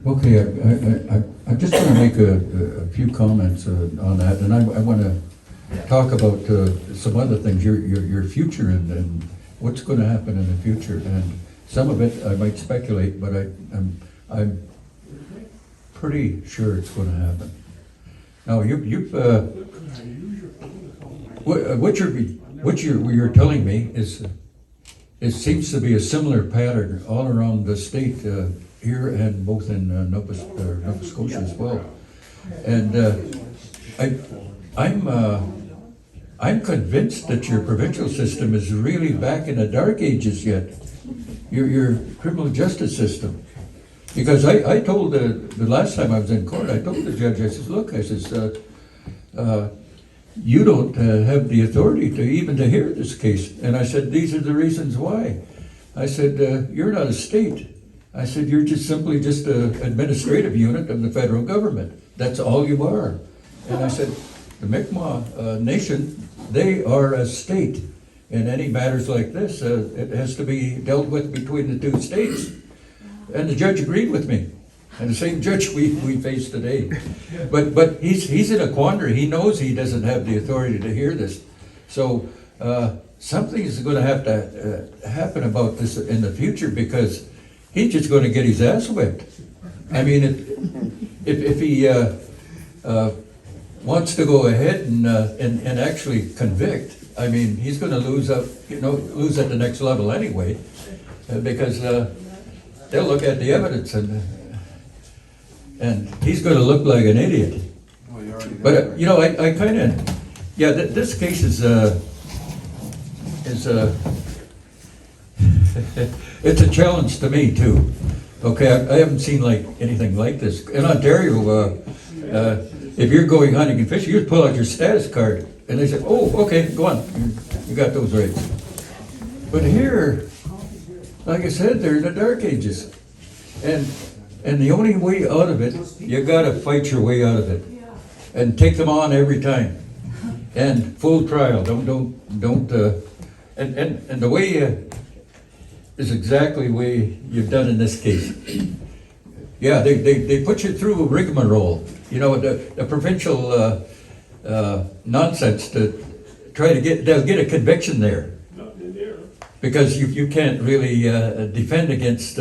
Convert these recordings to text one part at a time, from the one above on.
Okay, I just want to make a few comments on that, and I want to talk about some other things, your future and what's going to happen in the future. And some of it I might speculate, but I'm pretty sure it's going to happen. Now, what you're telling me is, it seems to be a similar pattern all around the state here and both in Nova Scotia as well. And I'm convinced that your provincial system is really back in the dark ages yet. Your criminal justice system. Because I told the last time I was in court, I told the judge, I says, look, I says, you don't have the authority to even to hear this case. And I said, these are the reasons why. I said, you're not a state. I said, you're just simply just an administrative unit of the federal government. That's all you are. And I said, the Mi'kmaq Nation, they are a state. In any matters like this, it has to be dealt with between the two states. And the judge agreed with me. And the same judge we face today. But he's in a quandary. He knows he doesn't have the authority to hear this. So something is going to have to happen about this in the future, because he's just going to get his ass whipped. I mean, if he wants to go ahead and actually convict, I mean, he's going to lose at the next level anyway, because they'll look at the evidence and he's going to look like an idiot. But I kind of, this case is it's a challenge to me too. Okay, I haven't seen like anything like this in Ontario. If you're going hunting and fishing, you just pull out your status card, and they say, "Oh, okay, go on, you got those rights." But here, like I said, they're in the dark ages, and the only way out of it, you gotta fight your way out of it, and take them on every time, and full trial. Don't. And the way is exactly the way you've done in this case. Yeah, they put you through a rigmarole. The provincial nonsense to try to they'll get a conviction there. Because you can't really defend against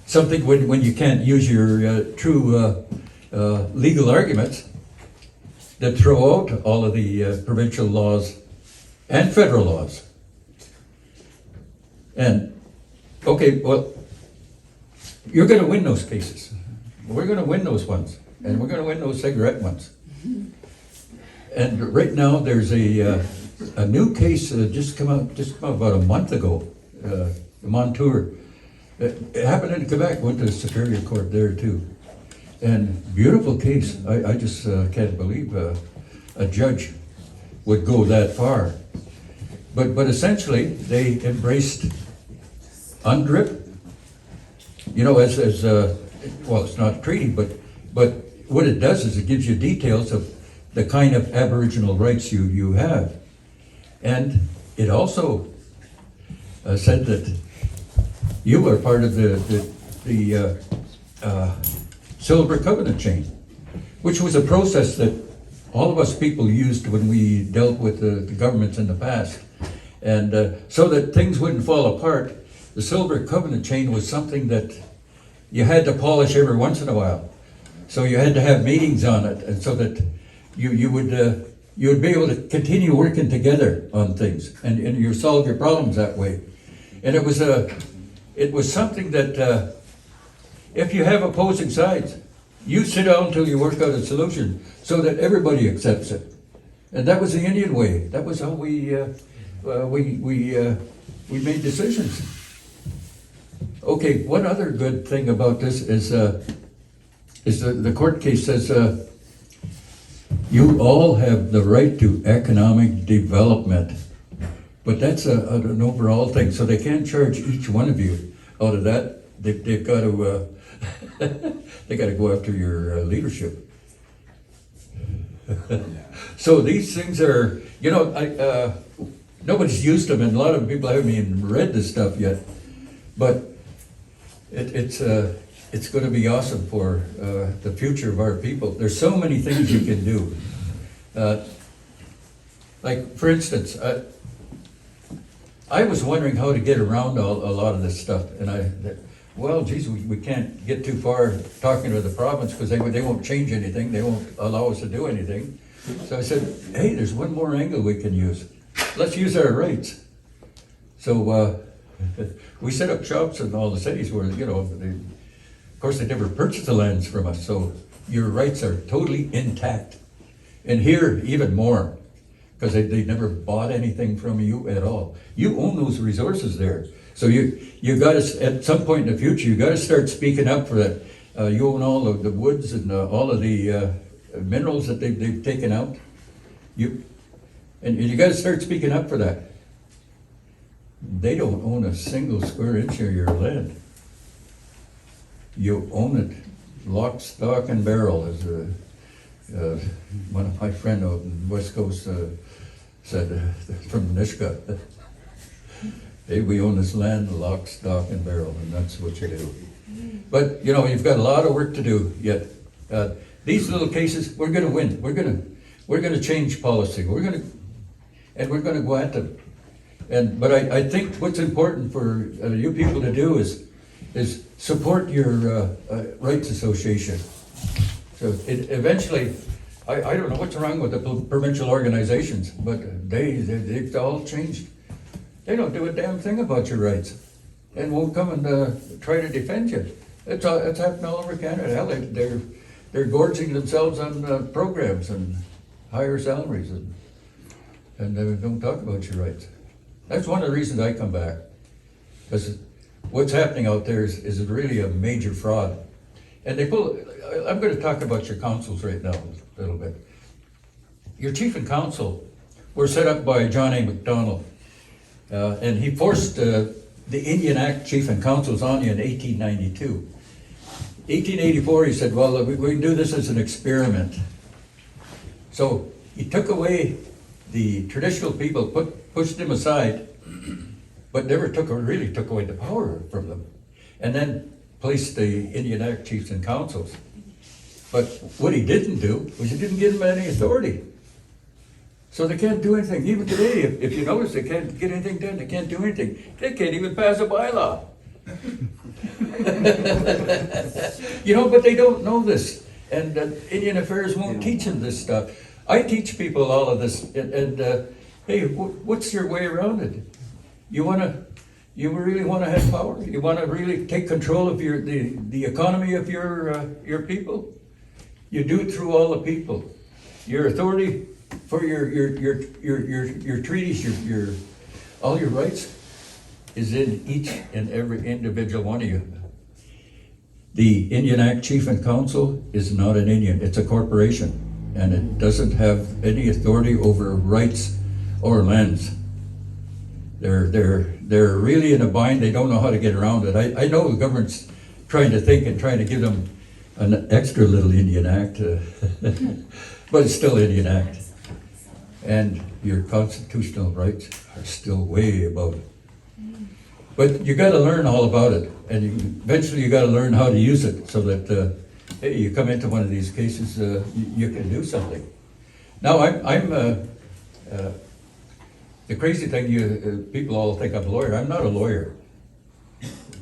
something when you can't use your true legal arguments that throw out all of the provincial laws and federal laws. And, okay, well, you're going to win those cases. We're going to win those ones. And we're going to win those cigarette ones. And right now, there's a new case just come out about a month ago, Montour. It happened in Quebec, went to the Superior Court there too. And beautiful case. I just can't believe a judge would go that far. But essentially, they embraced UNDRIP, as well, it's not a treaty, but what it does is it gives you details of the kind of Aboriginal rights you have. And it also said that you are part of the Silver Covenant chain, which was a process that all of us people used when we dealt with the governments in the past. And so that things wouldn't fall apart, the Silver Covenant chain was something that you had to polish every once in a while. So you had to have meetings on it, and so that you would be able to continue working together on things, and you solve your problems that way. And it was something that if you have opposing sides, you sit down until you work out a solution so that everybody accepts it. And that was the Indian way. That was how we made decisions. Okay, one other good thing about this is the court case says you all have the right to economic development, but that's an overall thing. So they can't charge each one of you out of that. They've got to they got to go after your leadership. So these things are, nobody's used them, and a lot of people haven't even read this stuff yet. But it's gonna be awesome for, the future of our people. There's so many things you can do. Like, for instance, I was wondering how to get around a lot of this stuff, and well, geez, we can't get too far talking to the province, because they won't change anything, they won't allow us to do anything. So I said, hey, there's one more angle we can use. Let's use our rights. So, we set up shops in all the cities where, of course, they never purchased the lands from us, so your rights are totally intact. And here, even more, because they never bought anything from you at all. You own those resources there. So you gotta, at some point in the future, you gotta start speaking up for that. You own all of the woods and all of the minerals that they've taken out. And you gotta start speaking up for that. They don't own a single square inch of your land. You own it, lock, stock, and barrel, as one of my friends out in West Coast said, from Nishka. Hey, we own this land, lock, stock, and barrel, and that's what you do. But, you've got a lot of work to do yet. These little cases, we're gonna win. We're gonna change policy. We're gonna go at them. But I think what's important for you people to do is support your rights association. So eventually, I don't know what's wrong with the provincial organizations, but they've all changed. They don't do a damn thing about your rights, and won't come and try to defend you. It's happening all over Canada. Hell, they're gorging themselves on programs and higher salaries, and they don't talk about your rights. That's one of the reasons I come back, because what's happening out there is really a major fraud. And I'm going to talk about your councils right now a little bit. Your chief and council were set up by John A. Macdonald, and he forced the Indian Act chief and councils on you in 1892. 1884, he said, well, we can do this as an experiment. So he took away the traditional people, pushed them aside, but never really took away the power from them. And then placed the Indian Act chiefs and councils. But what he didn't do was he didn't give them any authority. So they can't do anything. Even today, if you notice, they can't get anything done. They can't do anything. They can't even pass a bylaw. But they don't know this. And Indian Affairs won't teach them this stuff. I teach people all of this. And hey, what's your way around it? You really want to have power? You want to really take control of the economy of your people? You do it through all the people. Your authority for your treaties, all your rights is in each and every individual one of you. The Indian Act Chief and Council is not an Indian, it's a corporation, and it doesn't have any authority over rights or lands. They're really in a bind. They don't know how to get around it. I know the government's trying to think and trying to give them an extra little Indian Act, but it's still Indian Act. And your constitutional rights are still way above it. But you got to learn all about it, and eventually you got to learn how to use it so that hey, you come into one of these cases, you can do something. Now I'm the crazy thing, people all think I'm a lawyer. I'm not a lawyer,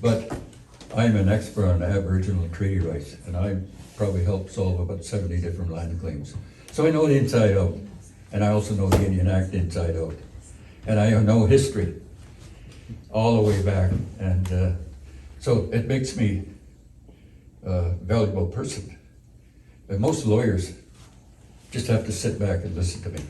but I'm an expert on Aboriginal treaty rights, and I probably helped solve about 70 different land claims. So I know the inside out, and I also know the Indian Act inside out, and I know history all the way back, and so it makes me a valuable person. And most lawyers just have to sit back and listen to me,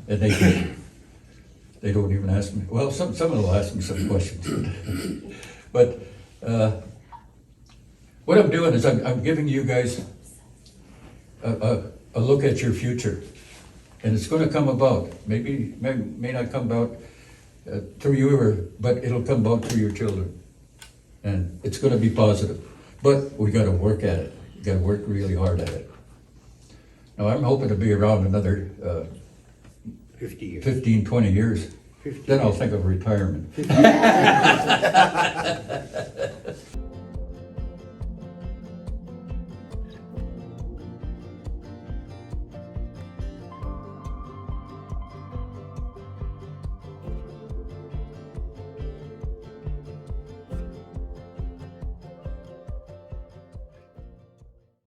and they do. They don't even ask me. Well, some of them will ask me some questions. But what I'm doing is I'm giving you guys a look at your future. And it's going to come about. May not come about through you, but it'll come about through your children. And it's going to be positive. But we got to work at it. We got to work really hard at it. Now, I'm hoping to be around another 50 years. 15, 20 years. 50 Then I'll years. think of retirement.